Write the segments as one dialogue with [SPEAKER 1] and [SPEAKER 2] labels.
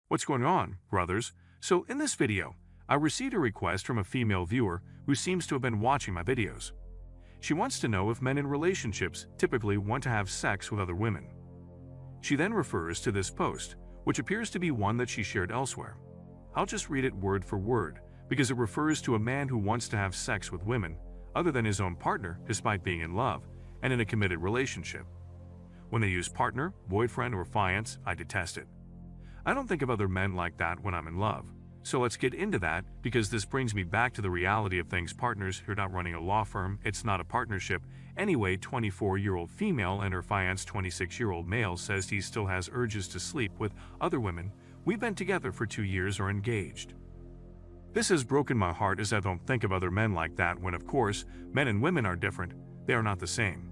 [SPEAKER 1] What's going on, brothers? So in this video, I received a request from a female viewer who seems to have been watching my videos. She wants to know if men in relationships typically want to have sex with other women. She then refers to this post, which appears to be one that she shared elsewhere. I'll just read it word for word, because it refers to a man who wants to have sex with women other than his own partner despite being in love and in a committed relationship. When they use partner, boyfriend, or fiancé, I detest it. I don't think of other men like that when I'm in love. So let's get into that, because this brings me back to the reality of things. Partners, you're not running a law firm, it's not a partnership. Anyway, 24-year-old female and her fiancé 26-year-old male says he still has urges to sleep with other women. We've been together for 2 years or engaged. This has broken my heart, as I don't think of other men like that when, of course, men and women are different. They are not the same.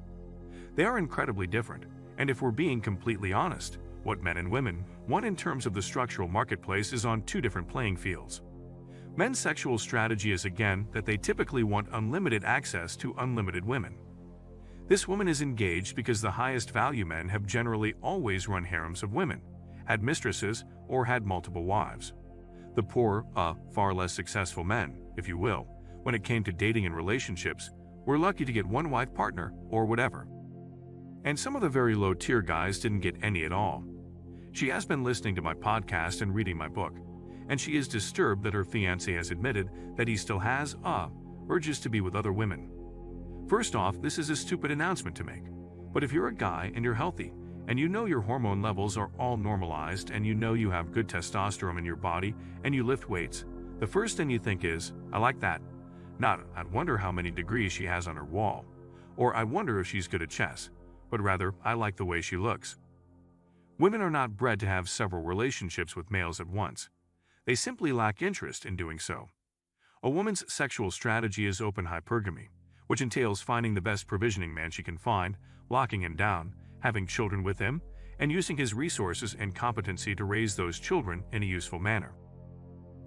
[SPEAKER 1] They are incredibly different, and if we're being completely honest, what men and women want in terms of the structural marketplace is on two different playing fields. Men's sexual strategy is again that they typically want unlimited access to unlimited women. This woman is engaged because the highest value men have generally always run harems of women, had mistresses, or had multiple wives. The poor, far less successful men, if you will, when it came to dating and relationships, were lucky to get one wife partner or whatever. And some of the very low-tier guys didn't get any at all. She has been listening to my podcast and reading my book, and she is disturbed that her fiancé has admitted that he still has, urges to be with other women. First off, this is a stupid announcement to make. But if you're a guy and you're healthy, and you know your hormone levels are all normalized, and you know you have good testosterone in your body, and you lift weights, the first thing you think is, I like that. Not, I wonder how many degrees she has on her wall, or I wonder if she's good at chess, but rather, I like the way she looks. Women are not bred to have several relationships with males at once. They simply lack interest in doing so. A woman's sexual strategy is open hypergamy, which entails finding the best provisioning man she can find, locking him down, having children with him, and using his resources and competency to raise those children in a useful manner.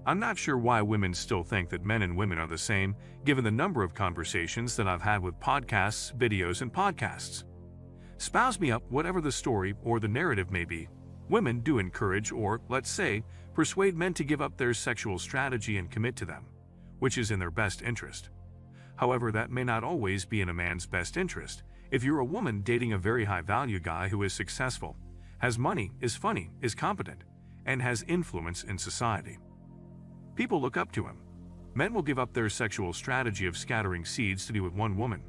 [SPEAKER 1] I'm not sure why women still think that men and women are the same, given the number of conversations that I've had with podcasts, videos, and podcasts. Spouse me up whatever the story or the narrative may be. Women do encourage or, let's say, persuade men to give up their sexual strategy and commit to them, which is in their best interest. However, that may not always be in a man's best interest. If you're a woman dating a very high-value guy who is successful, has money, is funny, is competent, and has influence in society, people look up to him. Men will give up their sexual strategy of scattering seeds to be with one woman.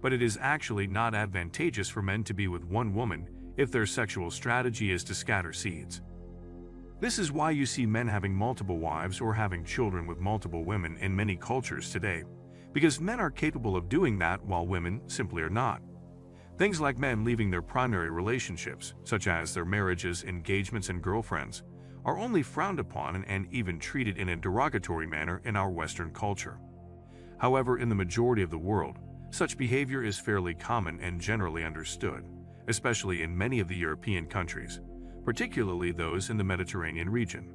[SPEAKER 1] But it is actually not advantageous for men to be with one woman if their sexual strategy is to scatter seeds. This is why you see men having multiple wives or having children with multiple women in many cultures today, because men are capable of doing that while women simply are not. Things like men leaving their primary relationships, such as their marriages, engagements, and girlfriends, are only frowned upon and even treated in a derogatory manner in our Western culture. However, in the majority of the world, such behavior is fairly common and generally understood, especially in many of the European countries, particularly those in the Mediterranean region.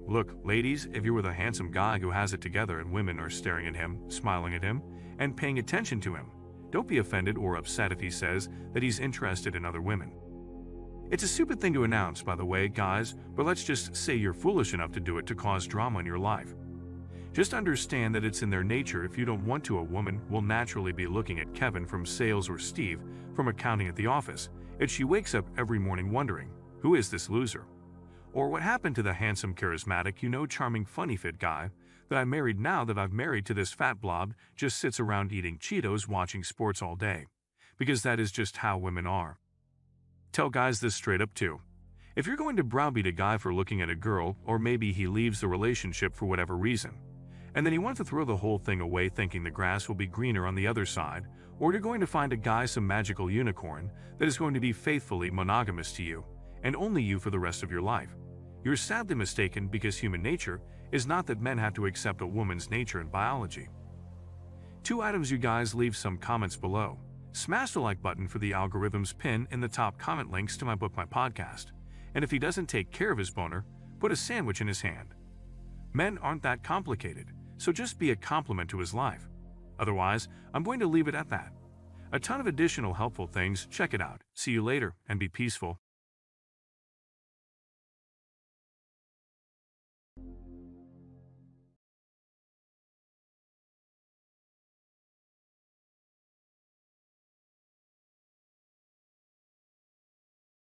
[SPEAKER 1] Look, ladies, if you're with a handsome guy who has it together and women are staring at him, smiling at him, and paying attention to him, don't be offended or upset if he says that he's interested in other women. It's a stupid thing to announce, by the way, guys, but let's just say you're foolish enough to do it to cause drama in your life. Just understand that it's in their nature. If you don't want to, a woman will naturally be looking at Kevin from sales or Steve from accounting at the office if she wakes up every morning wondering, who is this loser? Or what happened to the handsome, charismatic, charming, funny fit guy that I married now that I've married to this fat blob just sits around eating Cheetos watching sports all day? Because that is just how women are. Tell guys this straight up too. If you're going to browbeat a guy for looking at a girl, or maybe he leaves the relationship for whatever reason, and then you want to throw the whole thing away thinking the grass will be greener on the other side, or you're going to find a guy, some magical unicorn, that is going to be faithfully monogamous to you, and only you for the rest of your life, you're sadly mistaken, because human nature is not that men have to accept a woman's nature and biology. 2 items, you guys leave some comments below. Smash the like button for the algorithm's pin in the top comment links to my book, my podcast. And if he doesn't take care of his boner, put a sandwich in his hand. Men aren't that complicated. So just be a compliment to his life. Otherwise, I'm going to leave it at that. A ton of additional helpful things. Check it out. See you later and be peaceful.